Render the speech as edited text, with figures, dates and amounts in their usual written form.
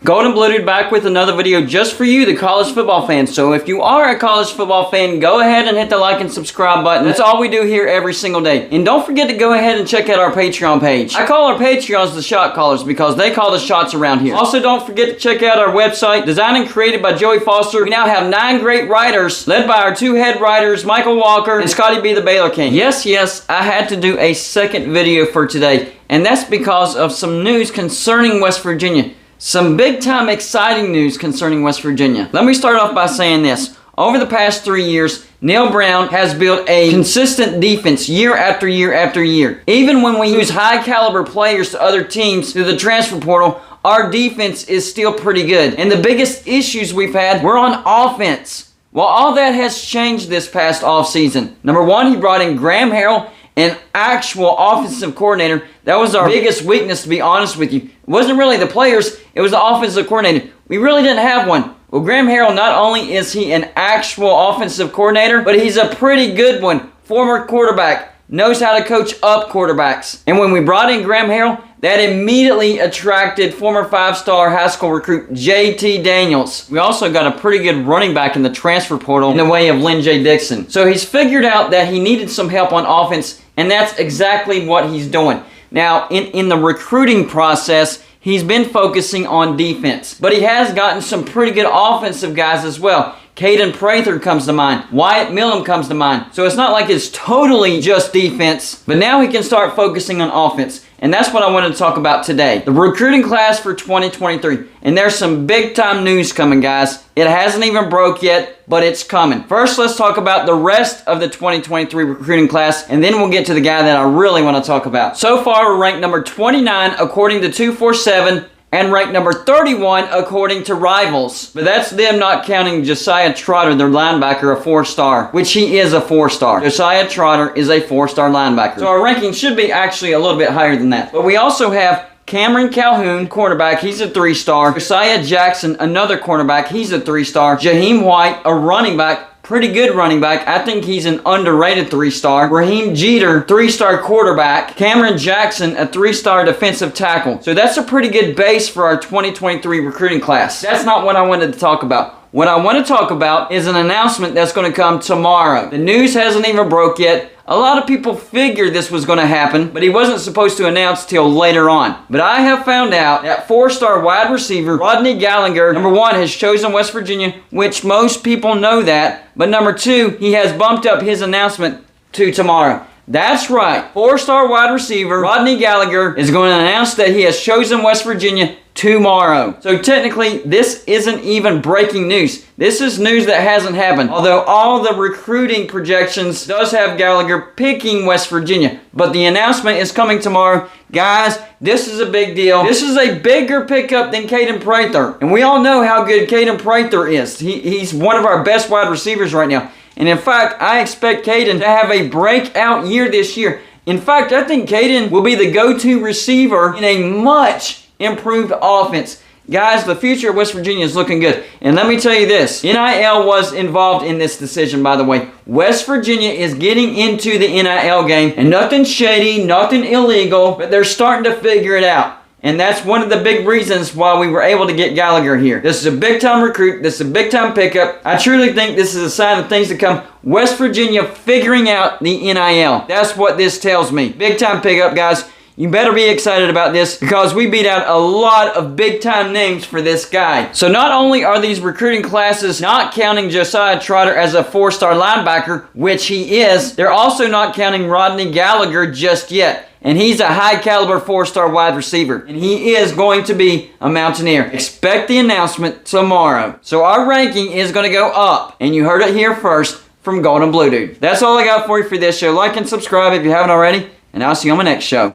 Golden Blue Dude back with another video just for you, the college football fans. So if you are a college football fan, go ahead and hit the like and subscribe button. That's all we do here every single day. And don't forget to go ahead and check out our Patreon page. I call our Patreons the shot callers because they call the shots around here. Also, don't forget to check out our website, designed and created by Joey Foster. We now have 9 great writers, led by our 2 head writers, Michael Walker and Scotty B. the Baylor King. Yes, I had to do a second video for today, and that's because of some news concerning West Virginia. Some big-time exciting news concerning West Virginia. Let me start off by saying this. Over the past 3 years, Neil Brown has built a consistent defense year after year after year. Even when we lose high-caliber players to other teams through the transfer portal, our defense is still pretty good. And the biggest issues we've had were on offense. Well, all that has changed this past offseason. Number one, he brought in Graham Harrell, an actual offensive coordinator. That was our biggest weakness, to be honest with you. It wasn't really the players, it was the offensive coordinator. We really didn't have one. Well, Graham Harrell, not only is he an actual offensive coordinator, but he's a pretty good one. Former quarterback, knows how to coach up quarterbacks. And when we brought in Graham Harrell, that immediately attracted former 5-star high school recruit J.T. Daniels. We also got a pretty good running back in the transfer portal in the way of Lynn J. Dixon. So he's figured out that he needed some help on offense, and that's exactly what he's doing. Now, in the recruiting process, he's been focusing on defense, but he has gotten some pretty good offensive guys as well. Caden Prather comes to mind. Wyatt Millam comes to mind. So it's not like it's totally just defense, but now he can start focusing on offense. And that's what I wanted to talk about today. The recruiting class for 2023. And there's some big time news coming, guys. It hasn't even broke yet, but it's coming. First, let's talk about the rest of the 2023 recruiting class, and then we'll get to the guy that I really want to talk about. So far, we're ranked number 29 according to 247, and ranked number 31 according to Rivals. But that's them not counting Josiah Trotter, their linebacker, a 4-star, which he is a 4-star. Josiah Trotter is a 4-star linebacker. So our ranking should be actually a little bit higher than that. But we also have Cameron Calhoun, cornerback, he's a 3-star. Josiah Jackson, another cornerback, he's a 3-star. Jaheim White, a running back, pretty good running back. I think he's an underrated 3-star. Raheem Jeter, 3-star quarterback. Cameron Jackson, a 3-star defensive tackle. So that's a pretty good base for our 2023 recruiting class. That's not what I wanted to talk about. What I want to talk about is an announcement that's going to come tomorrow. The news hasn't even broke yet. A lot of people figured this was going to happen, but he wasn't supposed to announce till later on. But I have found out that 4-star wide receiver Rodney Gallagher, number 1, has chosen West Virginia, which most people know that. But number 2, he has bumped up his announcement to tomorrow. That's right. 4-star wide receiver Rodney Gallagher is going to announce that he has chosen West Virginia tomorrow. So technically, this isn't even breaking news. This is news that hasn't happened. Although all the recruiting projections does have Gallagher picking West Virginia. But the announcement is coming tomorrow. Guys, this is a big deal. This is a bigger pickup than Caden Prather. And we all know how good Caden Prather is. He's one of our best wide receivers right now. And in fact, I expect Caden to have a breakout year this year. In fact, I think Caden will be the go-to receiver in a much improved offense. Guys, the future of West Virginia is looking good. And let me tell you this, NIL was involved in this decision, by the way. West Virginia is getting into the NIL game, and nothing shady, nothing illegal, but they're starting to figure it out. And that's one of the big reasons why we were able to get Gallagher here. This is a big-time recruit. This is a big-time pickup. I truly think this is a sign of things to come. West Virginia figuring out the NIL. That's what this tells me. Big-time pickup, guys. You better be excited about this because we beat out a lot of big-time names for this guy. So not only are these recruiting classes not counting Josiah Trotter as a 4-star linebacker, which he is, they're also not counting Rodney Gallagher just yet. And he's a high-caliber 4-star wide receiver. And he is going to be a Mountaineer. Expect the announcement tomorrow. So our ranking is going to go up. And you heard it here first from Golden Blue Dude. That's all I got for you for this show. Like and subscribe if you haven't already. And I'll see you on my next show.